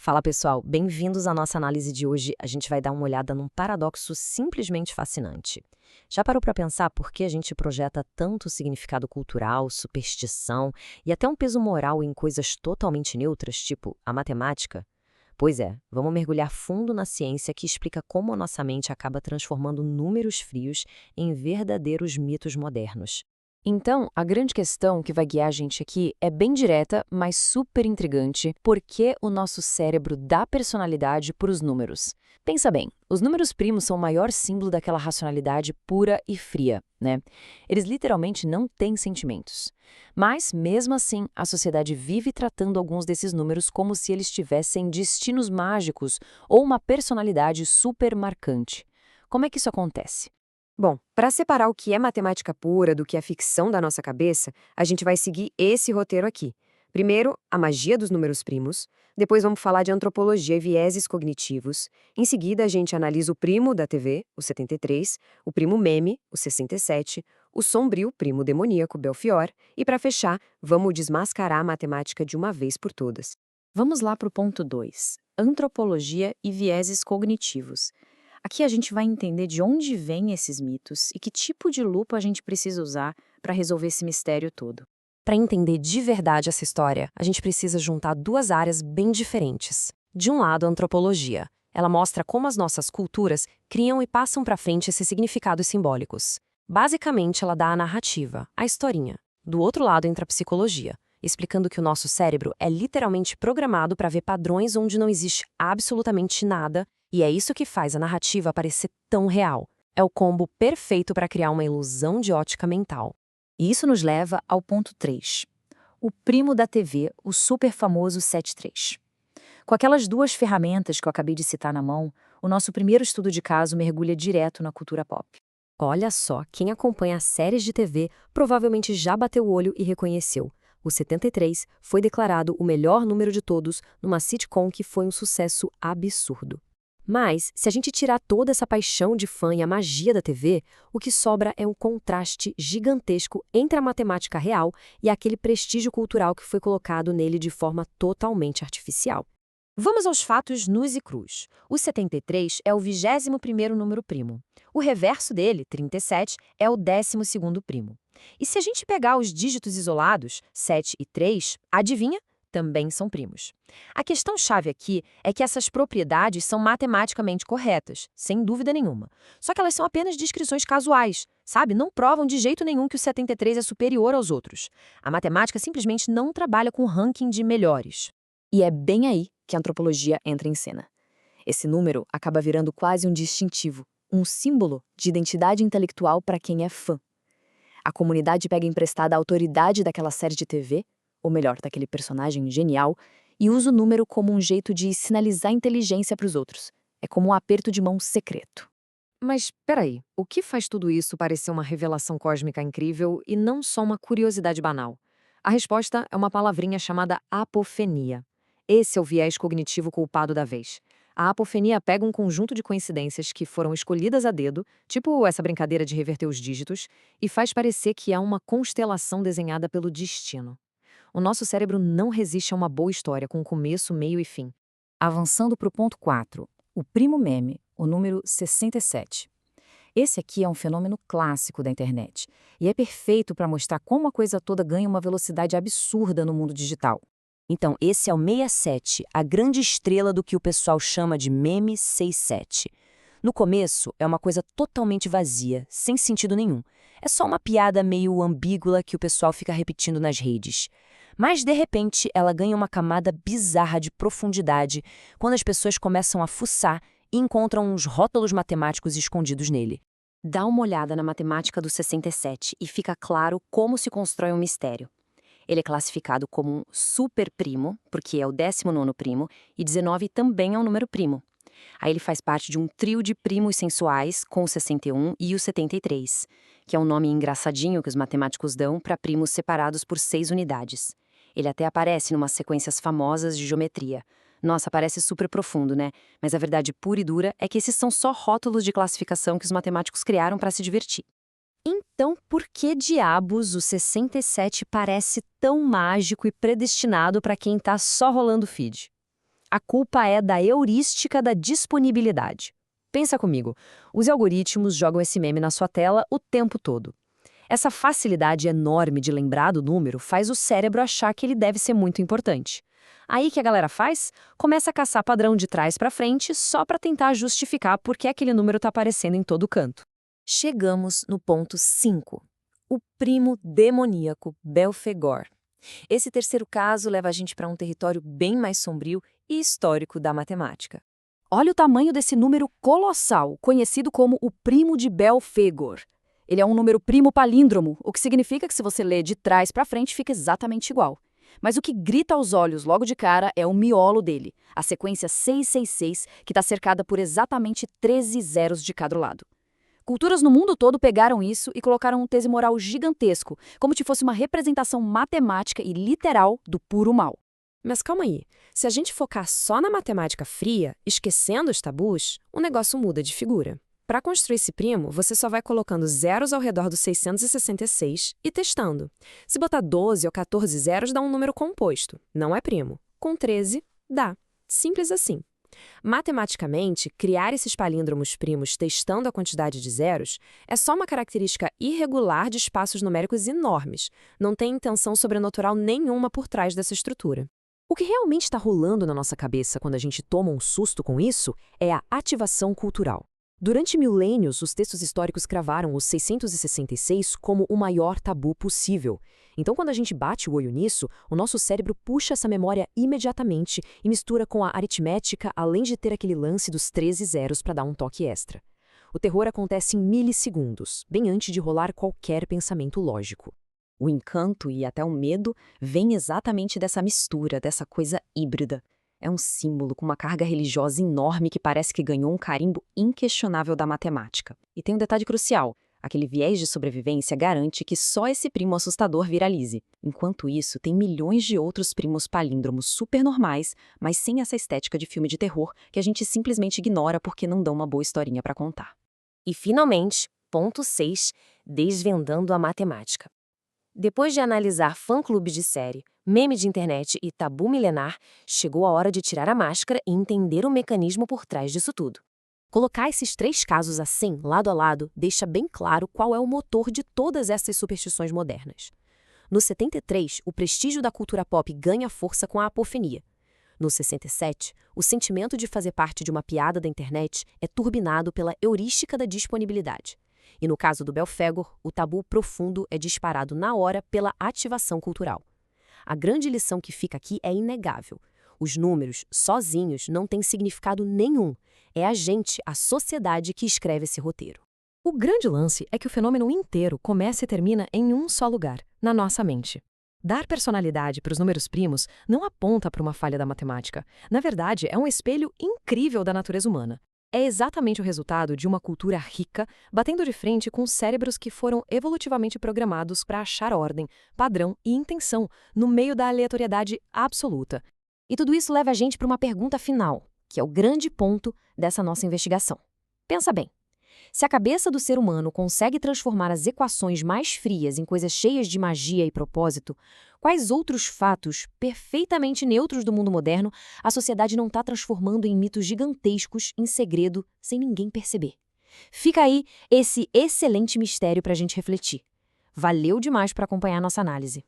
Fala pessoal, bem-vindos à nossa análise de hoje. A gente vai dar uma olhada num paradoxo simplesmente fascinante. Já parou para pensar por que a gente projeta tanto significado cultural, superstição e até um peso moral em coisas totalmente neutras, tipo a matemática? Pois é, vamos mergulhar fundo na ciência que explica como a nossa mente acaba transformando números frios em verdadeiros mitos modernos. Então, a grande questão que vai guiar a gente aqui é bem direta, mas super intrigante: por que o nosso cérebro dá personalidade para os números? Pensa bem, os números primos são o maior símbolo daquela racionalidade pura e fria, né? Eles literalmente não têm sentimentos. Mas, mesmo assim, a sociedade vive tratando alguns desses números como se eles tivessem destinos mágicos ou uma personalidade super marcante. Como é que isso acontece? Bom, para separar o que é matemática pura do que é ficção da nossa cabeça, a gente vai seguir esse roteiro aqui. Primeiro, a magia dos números primos. Depois vamos falar de antropologia e vieses cognitivos. Em seguida, a gente analisa o primo da TV, o 73, o primo meme, o 67, o sombrio primo demoníaco, Belfior. E para fechar, vamos desmascarar a matemática de uma vez por todas. Vamos lá para o ponto 2: antropologia e vieses cognitivos. Aqui a gente vai entender de onde vêm esses mitos e que tipo de lupa a gente precisa usar para resolver esse mistério todo. Para entender de verdade essa história, a gente precisa juntar duas áreas bem diferentes. De um lado, a antropologia. Ela mostra como as nossas culturas criam e passam para frente esses significados simbólicos. Basicamente, ela dá a narrativa, a historinha. Do outro lado entra a psicologia, explicando que o nosso cérebro é literalmente programado para ver padrões onde não existe absolutamente nada, e é isso que faz a narrativa parecer tão real. É o combo perfeito para criar uma ilusão de ótica mental. E isso nos leva ao ponto 3: o primo da TV, o super famoso 73. Com aquelas duas ferramentas que eu acabei de citar na mão, o nosso primeiro estudo de caso mergulha direto na cultura pop. Olha só, quem acompanha séries de TV provavelmente já bateu o olho e reconheceu. O 73 foi declarado o melhor número de todos numa sitcom que foi um sucesso absurdo. Mas, se a gente tirar toda essa paixão de fã e a magia da TV, o que sobra é um contraste gigantesco entre a matemática real e aquele prestígio cultural que foi colocado nele de forma totalmente artificial. Vamos aos fatos nus e crus. O 73 é o 21º número primo. O reverso dele, 37, é o 12º primo. E se a gente pegar os dígitos isolados, 7 e 3, adivinha? Também são primos. A questão-chave aqui é que essas propriedades são matematicamente corretas, sem dúvida nenhuma. Só que elas são apenas descrições casuais, sabe? Não provam de jeito nenhum que o 73 é superior aos outros. A matemática simplesmente não trabalha com ranking de melhores. E é bem aí que a antropologia entra em cena. Esse número acaba virando quase um distintivo, um símbolo de identidade intelectual para quem é fã. A comunidade pega emprestada a autoridade daquela série de TV, ou melhor, daquele personagem genial, e usa o número como um jeito de sinalizar inteligência para os outros. É como um aperto de mão secreto. Mas, peraí, o que faz tudo isso parecer uma revelação cósmica incrível e não só uma curiosidade banal? A resposta é uma palavrinha chamada apofenia. Esse é o viés cognitivo culpado da vez. A apofenia pega um conjunto de coincidências que foram escolhidas a dedo, tipo essa brincadeira de reverter os dígitos, e faz parecer que há uma constelação desenhada pelo destino. O nosso cérebro não resiste a uma boa história com começo, meio e fim. Avançando para o ponto 4, o primo meme, o número 67. Esse aqui é um fenômeno clássico da internet e é perfeito para mostrar como a coisa toda ganha uma velocidade absurda no mundo digital. Então, esse é o 67, a grande estrela do que o pessoal chama de meme 67. No começo, é uma coisa totalmente vazia, sem sentido nenhum. É só uma piada meio ambígua que o pessoal fica repetindo nas redes. Mas, de repente, ela ganha uma camada bizarra de profundidade quando as pessoas começam a fuçar e encontram uns rótulos matemáticos escondidos nele. Dá uma olhada na matemática do 67 e fica claro como se constrói um mistério. Ele é classificado como um superprimo, porque é o 19º primo, e 19 também é um número primo. Aí ele faz parte de um trio de primos sensuais com o 61 e o 73, que é um nome engraçadinho que os matemáticos dão para primos separados por 6 unidades. Ele até aparece em umas sequências famosas de geometria. Nossa, parece super profundo, né? Mas a verdade pura e dura é que esses são só rótulos de classificação que os matemáticos criaram para se divertir. Então, por que diabos o 67 parece tão mágico e predestinado para quem tá só rolando o feed? A culpa é da heurística da disponibilidade. Pensa comigo, os algoritmos jogam esse meme na sua tela o tempo todo. Essa facilidade enorme de lembrar do número faz o cérebro achar que ele deve ser muito importante. Aí que a galera faz? Começa a caçar padrão de trás para frente só para tentar justificar por que aquele número está aparecendo em todo canto. Chegamos no ponto 5. O primo demoníaco Belphegor. Esse terceiro caso leva a gente para um território bem mais sombrio e histórico da matemática. Olha o tamanho desse número colossal, conhecido como o primo de Belphegor. Ele é um número primo palíndromo, o que significa que se você lê de trás para frente fica exatamente igual. Mas o que grita aos olhos logo de cara é o miolo dele, a sequência 666, que está cercada por exatamente 13 zeros de cada lado. Culturas no mundo todo pegaram isso e colocaram um tesimoral gigantesco, como se fosse uma representação matemática e literal do puro mal. Mas calma aí, se a gente focar só na matemática fria, esquecendo os tabus, o negócio muda de figura. Para construir esse primo, você só vai colocando zeros ao redor do 666 e testando. Se botar 12 ou 14 zeros, dá um número composto. Não é primo. Com 13, dá. Simples assim. Matematicamente, criar esses palíndromos primos testando a quantidade de zeros é só uma característica irregular de espaços numéricos enormes. Não tem intenção sobrenatural nenhuma por trás dessa estrutura. O que realmente está rolando na nossa cabeça quando a gente toma um susto com isso é a ativação cultural. Durante milênios, os textos históricos cravaram os 666 como o maior tabu possível. Então, quando a gente bate o olho nisso, o nosso cérebro puxa essa memória imediatamente e mistura com a aritmética, além de ter aquele lance dos 13 zeros para dar um toque extra. O terror acontece em milissegundos, bem antes de rolar qualquer pensamento lógico. O encanto e até o medo vêm exatamente dessa mistura, dessa coisa híbrida. É um símbolo com uma carga religiosa enorme que parece que ganhou um carimbo inquestionável da matemática. E tem um detalhe crucial. Aquele viés de sobrevivência garante que só esse primo assustador viralize. Enquanto isso, tem milhões de outros primos palíndromos super normais, mas sem essa estética de filme de terror que a gente simplesmente ignora porque não dão uma boa historinha para contar. E finalmente, ponto 6, desvendando a matemática. Depois de analisar fã-clube de série, meme de internet e tabu milenar, chegou a hora de tirar a máscara e entender o mecanismo por trás disso tudo. Colocar esses 3 casos assim, lado a lado, deixa bem claro qual é o motor de todas essas superstições modernas. No 73, o prestígio da cultura pop ganha força com a apofenia. No 67, o sentimento de fazer parte de uma piada da internet é turbinado pela heurística da disponibilidade. E no caso do Belphegor, o tabu profundo é disparado na hora pela ativação cultural. A grande lição que fica aqui é inegável. Os números, sozinhos, não têm significado nenhum. É a gente, a sociedade, que escreve esse roteiro. O grande lance é que o fenômeno inteiro começa e termina em um só lugar, na nossa mente. Dar personalidade para os números primos não aponta para uma falha da matemática. Na verdade, é um espelho incrível da natureza humana. É exatamente o resultado de uma cultura rica, batendo de frente com cérebros que foram evolutivamente programados para achar ordem, padrão e intenção no meio da aleatoriedade absoluta. E tudo isso leva a gente para uma pergunta final, que é o grande ponto dessa nossa investigação. Pensa bem. Se a cabeça do ser humano consegue transformar as equações mais frias em coisas cheias de magia e propósito, quais outros fatos perfeitamente neutros do mundo moderno a sociedade não está transformando em mitos gigantescos, em segredo, sem ninguém perceber? Fica aí esse excelente mistério para a gente refletir. Valeu demais para acompanhar nossa análise.